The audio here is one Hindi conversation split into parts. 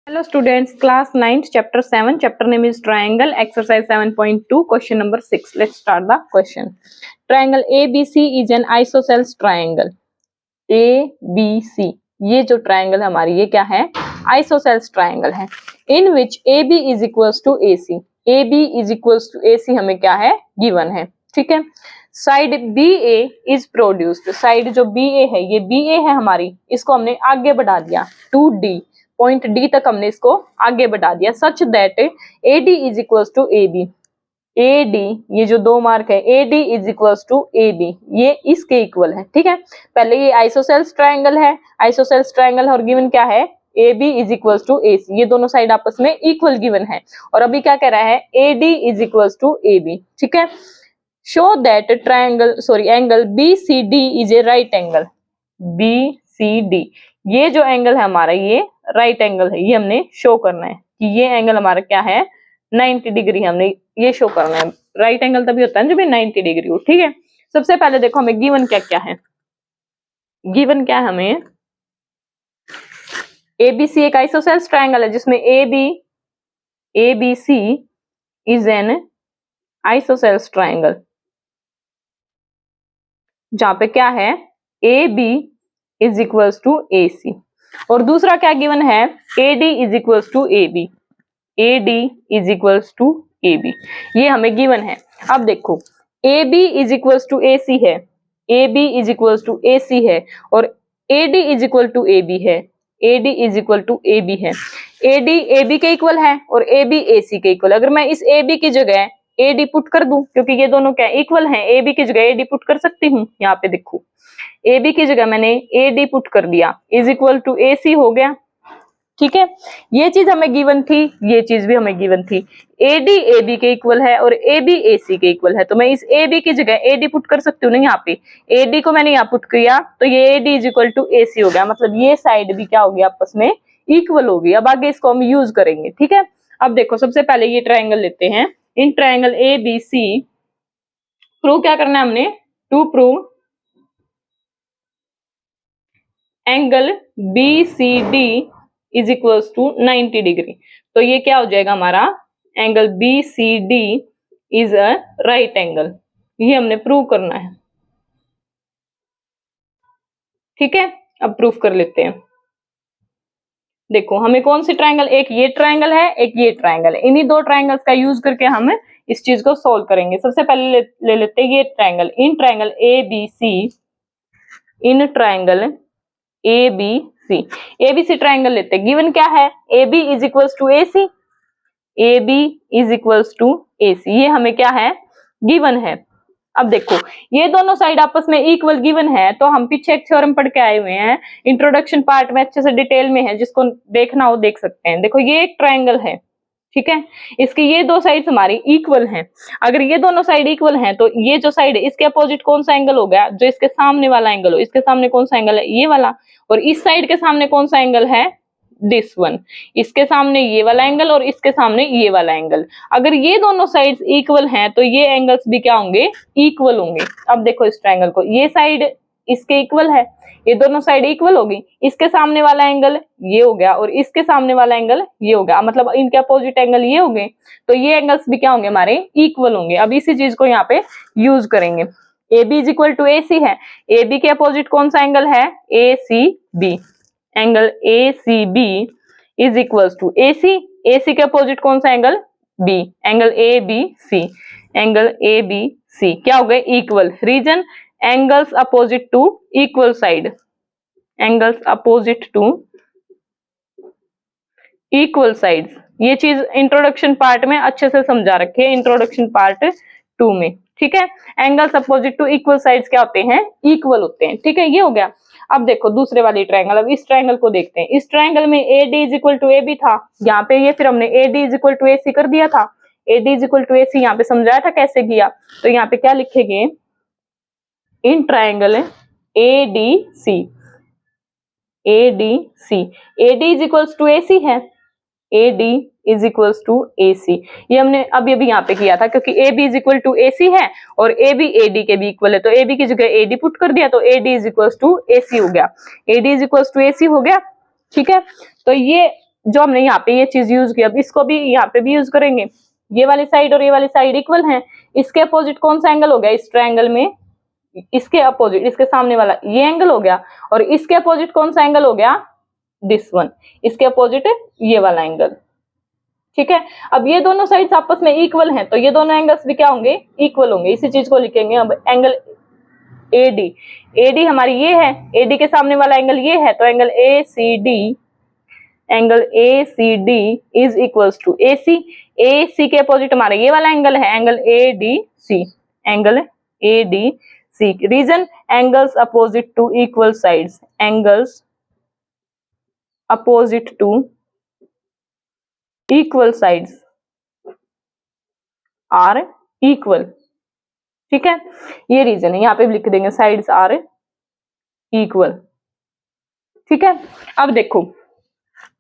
Hello students, class 9th, chapter 7, chapter name is triangle, exercise 7.2, question number 6. Let's start the question. Triangle ABC is an isosceles triangle. ABC, ये जो triangle हमारी ये क्या है? Isosceles triangle है. In which AB is equals to AC. AB is equals to AC हमें क्या है? Given है. ठीक है. Side BA is produced. Side जो BA है ये BA है हमारी, इसको हमने आगे बढ़ा दिया 2D. पॉइंट डी तक हमने इसको आगे बढ़ा दिया such that AD is equals to AB. AD ये जो दो मार्क है AD is equals to AB, ये इसके इक्वल है. ठीक है, पहले ये आइसोसेल्स ट्रायंगल है, आइसोसेल्स ट्रायंगल और गिवन क्या है? AB is equals to AC. ये दोनों साइड आपस में इक्वल गिवन है. और अभी क्या कह रहा है? AD is equals to AB. ठीक है, show that triangle angle BCD is a right angle. BCD ये जो एंगल है हमारा ये राइट एंगल है, ये हमने शो करना है कि ये एंगल हमारा क्या है? 90 डिग्री. हमने ये शो करना है. राइट एंगल तभी होता है जब 90 डिग्री हो. ठीक है, सबसे पहले देखो हमें गिवन क्या क्या है. गिवन क्या है हमें? ABC एक आइसोसेल्स ट्रायंगल है जिसमें ABC is an isosceles triangle, जहां पे क्या है? AB is equals to AC. और दूसरा क्या गिवन है? AD is equals to AB. AD is equals to AB, ये हमें गिवन है. अब देखो AB is equals to AC है, AB is equals to AC है, और AD is equal to AB है. AD is equal to AB है. AD AB के इक्वल है और AB AC के इक्वल. अगर मैं इस AB की जगह AD पुट कर दूं, क्योंकि ये दोनों क्या इक्वल हैं, AB की जगह AD पुट कर सकती हूँ. यहाँ पे देखो AB की जगह मैंने AD पुट कर दिया, इज इक्वल टू AC हो गया. ठीक है, ये चीज हमें गिवन थी, ये चीज भी हमें गिवन थी. AD AB के इक्वल है और AB AC के इक्वल है, तो मैं इस AB की जगह AD पुट कर सकती हूँ ना. यहाँ पे AD को मैंने यहाँ पुट किया तो ये AD is equal to AC हो गया. मतलब ये साइड भी क्या होगी? आपस में इक्वल होगी. अब आगे इसको हम यूज करेंगे. ठीक है, अब देखो सबसे पहले ये ट्रायंगल लेते हैं. इन ट्रायंगल ABC प्रूव क्या करना है हमने? To prove angle BCD is equals to 90 degree. तो ये क्या हो जाएगा हमारा? Angle BCD is a right angle. ये हमने प्रूव करना है. ठीक है, अब प्रूफ कर लेते हैं. देखो हमें कौन सी ट्रायंगल, एक ये ट्रायंगल है, एक ये ट्रायंगल है. इन्हीं दो ट्रायंगल्स का यूज करके हम इस चीज को सॉल्व करेंगे. सबसे पहले ले लेते हैं ये triangle. In triangle ABC, in triangle ABC triangle लेते हैं. गिवन क्या है? AB is equals to AC. AB is equals to AC, ये हमें क्या है? गिवन है. अब देखो ये दोनों साइड आपस में इक्वल गिवन है, तो हम पीछे एक थ्योरम पढ़ के आए हुए हैं, इंट्रोडक्शन पार्ट में अच्छे से डिटेल में है, जिसको देखना हो देख सकते हैं. देखो ये एक ट्रायंगल है. ठीक है, इसकी ये दो साइड्स हमारी इक्वल हैं. अगर ये दोनों साइड इक्वल हैं तो ये जो साइड है इसके अपोजिट कौन सा एंगल हो गया? जो इसके सामने वाला एंगल हो. इसके सामने कौन सा एंगल है? ये वाला. और इस साइड के सामने कौन सा एंगल है? This one. इसके सामने ये वाला एंगल और इसके सामने ये वाला एंगल. अगर ये दोनों साइड्स इक्वल हैं तो ये एंगल्स भी क्या होंगे? इक्वल होंगे. अब देखो इस ट्रायंगल को, ये साइड इसके इक्वल है, ये दोनों साइड इक्वल होगी. इसके सामने वाला एंगल ये हो गया और इसके सामने वाला एंगल ये हो गया, मतलब इनके अपोजिट एंगल ये हो गए, तो ये एंगल्स भी क्या होंगे? हमारे इक्वल होंगे. अब इसी चीज को यहाँ पे यूज करेंगे. AB is equal to AC है, AB के अपोजिट कौन सा एंगल है? ACB. Angle ACB is equal to AC. AC के अपोजिट कौन सा angle? B. Angle ABC. Angle ABC क्या हो गए? Equal. Reason angles opposite to equal side. Angles opposite to equal sides. ये चीज इंट्रोडक्शन पार्ट में अच्छे से समझा रखी है, इंट्रोडक्शन पार्ट 2 में. ठीक है, angles opposite to equal sides क्या होते हैं? इक्वल होते हैं. ठीक है, ये हो गया. अब देखो दूसरे वाली ट्रायंगल. अब इस ट्रायंगल को देखते हैं. इस ट्रायंगल में AD is equal to AB था, यहाँ पे ये फिर हमने AD is equal to AC कर दिया था. AD is equal to AC यहाँ पे समझाया था कैसे किया. तो यहाँ पे क्या लिखेंगे? In triangle ADC. AD is equals to AC है, AD is equals to AC. ये हमने अभी यहाँ पे किया था, क्योंकि AB is equal to AC है और AB AD के भी इक्वल है, तो AB की जगह AD पुट कर दिया तो AD is equals to AC हो गया. AD is equals to AC हो गया. ठीक है, तो ये जो हमने यहाँ पे ये चीज यूज की, अब इसको भी यहाँ पे भी यूज करेंगे। ये वाली साइड और ये वाली साइड इक्वल है, इसके अपोजिट कौन सा एंगल हो गया इस ट्रायंगल में, इसके अपोजिट, इसके सामने वाला ये एंगल हो गया, और इसके अपोजिट कौन सा एंगल हो गया, दिस वन, इसके अपोजिट ये वाला एंगल। ठीक है, अब ये दोनों साइड्स आपस में इक्वल हैं, तो ये दोनों एंगल्स भी क्या होंगे, इक्वल होंगे। इसी चीज को लिखेंगे अब एंगल AD, AD हमारी ये है, AD के सामने वाला एंगल ये है, तो angle ACD, angle ACD is equals to AC, AC के अपोजिट हमारा ये वाला एंगल है, angle ADC, angle ADC। Reason, angles opposite to equal sides, angles opposite to equal sides are equal. ठीक है, ये रीजन है, यहाँ पे भी लिख देंगे साइड्स आर इक्वल। ठीक है, अब देखो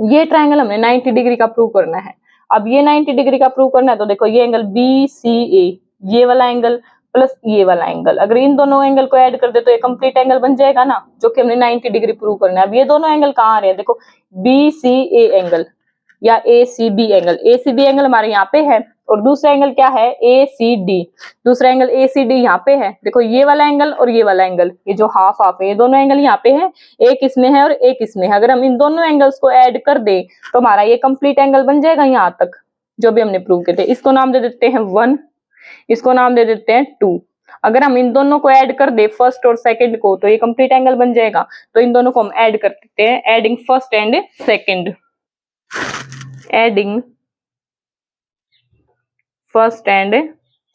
ये ट्रायंगल हमने 90 डिग्री का प्रूव करना है। अब ये 90 डिग्री का प्रूव करना है, तो देखो ये एंगल BCA, ये वाला एंगल प्लस ये वाला एंगल, अगर इन दोनों एंगल को ऐड कर दे तो ये कंप्लीट एंगल बन जाएगा ना, जो कि हमने 90 डिग्री प्रूव करना है। अब ये दोनों एंगल कहाँ आ रहे हैं, देखो BCA एंगल या ACB एंगल, ACB एंगल हमारे यहाँ पे है, और दूसरा एंगल क्या है, ACD, दूसरा एंगल ACD यहाँ पे है। देखो ये वाला एंगल और ये वाला एंगल, ये जो हाफ हाफ है, ये दोनों एंगल यहाँ पे है, एक इसमें है और एक इसमें है। अगर हम इन दोनों एंगल्स को ऐड कर दे तो हमारा ये कंप्लीट एंगल बन जाएगा यहाँ तक, जो भी हमने प्रूव किए थे। इसको नाम दे देते हैं 1, इसको नाम दे देते हैं 2। अगर हम इन दोनों को ऐड कर दे, फर्स्ट और सेकंड को, तो ये कंप्लीट एंगल बन जाएगा। तो इन दोनों को हम ऐड कर देते हैं, adding first and second, adding first and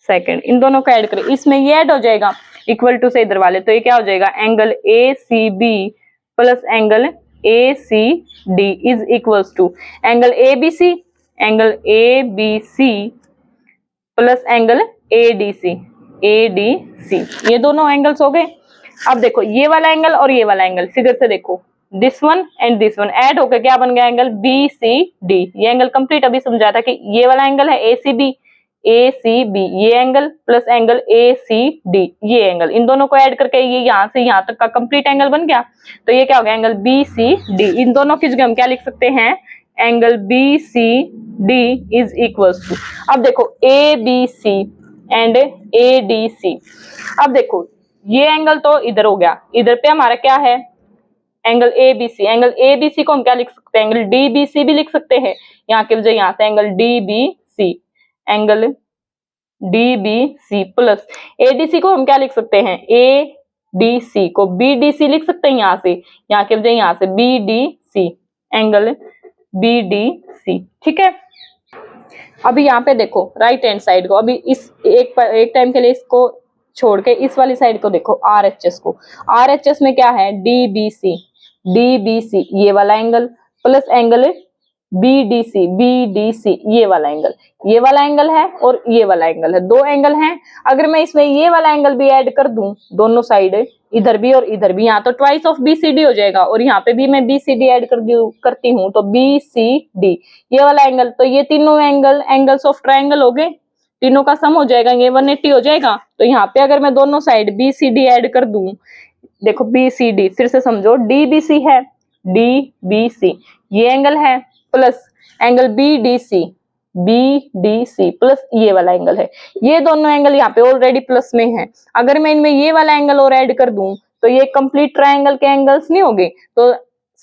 second, इन दोनों को ऐड करें, इसमें ये ऐड हो जाएगा इक्वल टू से इधर वाले, तो ये क्या हो जाएगा, angle ACB plus angle ACD is equals to angle ABC, angle ABC plus angle ADC, ये दोनों एंगल्स हो गए। अब देखो ये वाला एंगल और ये वाला एंगल, फिगर से देखो, this one and this one add होकर क्या बन गया, एंगल BCD। ये एंगल कंप्लीट अभी समझाया था कि ये वाला एंगल है ACB, ये एंगल प्लस एंगल ACD, ये एंगल, इन दोनों को ऐड करके ये यहाँ से यहाँ तक का कंप्लीट एंगल बन गया। तो ये क्या हो गया, एंगल BCD। इन दोनों की जगह हम क्या लिख सकते हैं, angle BCD is equals to, अब देखो ABC एंड ADC। अब देखो ये एंगल तो इधर हो गया, इधर पे हमारा क्या है, एंगल ABC, एंगल ABC को हम क्या लिख सकते हैं, एंगल DBC भी लिख सकते हैं, यहाँ की वजह यहाँ से angle DBC, angle DBC plus ADC को हम क्या लिख सकते हैं, ADC को BDC लिख सकते हैं, यहाँ से यहाँ की वजह यहाँ से BDC, एंगल BDC। ठीक है, अभी यहाँ पे देखो राइट हैंड साइड को, अभी इस एक टाइम के लिए इसको छोड़ के इस वाली साइड को देखो, RHS को, RHS में क्या है, DBC, ये वाला एंगल प्लस एंगल BDC, ये वाला एंगल है और ये वाला एंगल है, दो एंगल हैं। अगर मैं इसमें ये वाला एंगल भी ऐड कर दूं, दोनों साइड इधर भी और इधर भी, यहाँ तो ट्वाइस ऑफ BCD हो जाएगा, और यहाँ पे भी मैं BCD ऐड करती हूँ तो BCD, ये वाला एंगल, तो ये तीनों एंगल्स ऑफ ट्रायंगल हो गए, तीनों का सम हो जाएगा, ये 180 हो जाएगा। तो यहाँ पे अगर मैं दोनों साइड BCD ऐड कर दूं, देखो BCD फिर से समझो, DBC है, DBC ये एंगल है, प्लस एंगल BDC प्लस ये वाला एंगल है, ये दोनों एंगल यहाँ पे ऑलरेडी प्लस में है। अगर मैं इनमें ये वाला एंगल और ऐड कर दूं तो ये कंप्लीट ट्रायंगल के एंगल्स नहीं होंगे, तो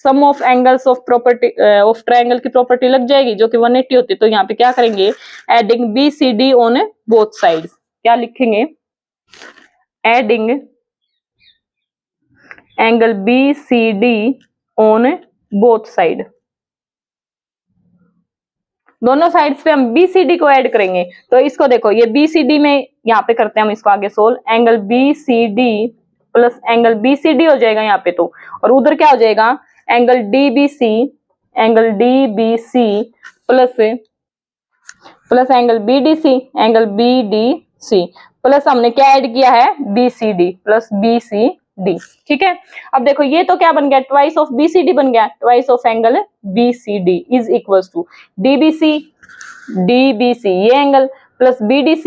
sum of angles of property of triangle की प्रॉपर्टी लग जाएगी, जो कि 180 होती है। तो यहाँ पे क्या करेंगे, adding BCD on both sides, क्या लिखेंगे, adding angle BCD on both side, दोनों साइड्स पे हम BCD को ऐड करेंगे। तो इसको देखो, ये BCD में यहाँ पे करते हैं हम इसको आगे solve, angle BCD plus angle BCD हो जाएगा यहाँ पे, तो और उधर क्या हो जाएगा, angle DBC plus angle BDC plus हमने क्या ऐड किया है, BCD प्लस BCD। ठीक है, अब देखो ये तो क्या बन गया, ट्वाइस ऑफ BCD बन गया, twice of angle BCD is equals to DBC ये एंगल प्लस BDC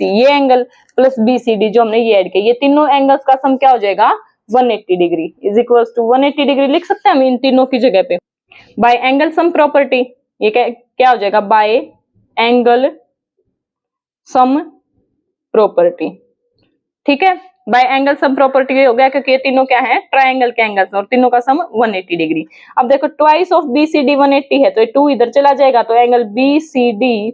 ये एंगल प्लस BCD जो हमने ये ऐड किया, ये तीनों एंगल्स का सम क्या हो जाएगा, 180 degree is equals to 180 degree लिख सकते हैं हम इन तीनों की जगह पे। बाय एंगल सम प्रॉपर्टी, ये क्या हो जाएगा, बाय एंगल सम प्रॉपर्टी। ठीक है, बाय एंगल सम प्रॉपर्टी हो गया, क्योंकि ये तीनों क्या है, ट्रायंगल के एंगल्स, और तीनों का सम 180 डिग्री। अब देखो ट्वाइस ऑफ बीसीडी 180 है, तो ये 2 इधर चला जाएगा, तो angle BCD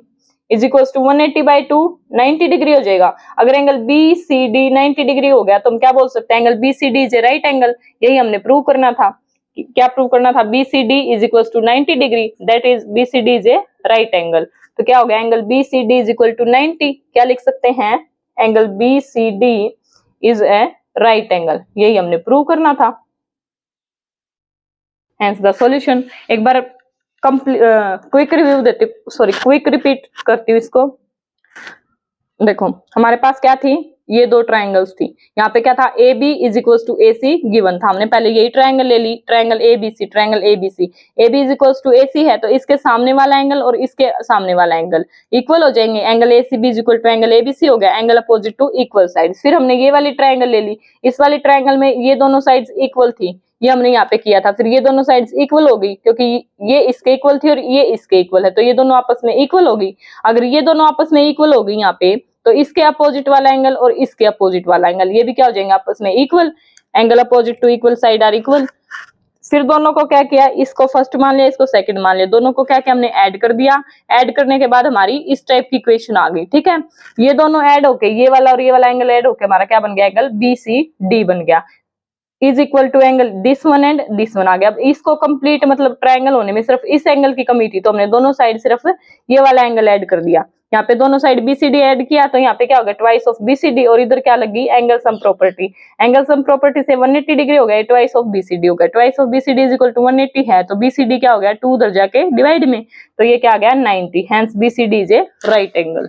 is equal to 180 by 2 90 degree हो जाएगा। अगर एंगल बीसीडी 90 डिग्री हो गया तो हम क्या बोल सकते हैं, angle BCD is a right angle. यही हमने प्रूव करना था। क्या प्रूव करना था, BCD is equal to 90 degree, that is BCD is a right angle. तो क्या हो गया, angle BCD is equal to 90, क्या लिख सकते हैं, angle BCD is a right angle. यही हमने प्रूव करना था, हेंस द सॉल्यूशन। एक बार क्विक रिव्यू देती, सॉरी क्विक रिपीट करती हूँ इसको। देखो हमारे पास क्या थी, ये दो ट्रायंगल्स थी। यहाँ पे क्या था, A B is equal to A C given था। हमने पहले यही ट्रायंगल ले ली, triangle A B C, triangle A B C. A B is equal to A C है, तो इसके सामने वाला एंगल और इसके सामने वाला एंगल इक्वल हो जाएंगे। Angle A C B is equal to angle A B C हो गया, angle opposite to equal side. फिर हमने ये वाली ट्रायंगल ले ली, इस वाली ट्रायंगल में ये दोनों साइड्स इक्वल थी, ये हमने यहाँ पे किया था। फिर ये दोनों साइड्स इक्वल हो गई, क्योंकि ये इसके इक्वल थी और ये इसके इक्वल है, तो ये दोनों आपस में इक्वल हो गई। अगर ये दोनों आपस में इक्वल हो गई यहाँ पे, तो इसके अपोजिट वाला एंगल और इसके अपोजिट वाला एंगल ये भी क्या हो जाएंगे, आपस में equal. Angle opposite to equal side are equal. फिर दोनों को क्या किया, इसको फर्स्ट मान लिया, इसको सेकंड मान लिया, दोनों को क्या किया हमने, ऐड कर दिया। ऐड करने के बाद हमारी इस टाइप की इक्वेशन आ गई। ठीक है, ये दोनों ऐड होके, ये वाला और ये वाला एंगल ऐड होके हमारा क्या बन गया, एंगल बी सी डी बन गया, is equal to angle this one and this one आ गया। अब इसको कंप्लीट मतलब ट्रायंगल होने में सिर्फ इस एंगल की कमी थी, तो हमने दोनों साइड सिर्फ ये वाला एंगल ऐड कर दिया। यहाँ पे दोनों साइड बीसीडी ऐड किया, तो यहाँ पे क्या हो गया, ट्वाइस ऑफ बीसीडी, और इधर क्या लगी, angle sum property. Angle sum property से 180 डिग्री हो गया, ट्वाइस ऑफ बीसीडी हो गया। Twice of BCD is equal to 180 है, तो बीसीडी क्या हो गया, 2 उधर जाके डिवाइड में, तो ये क्या आ गया 90, hence BCD is a right angle.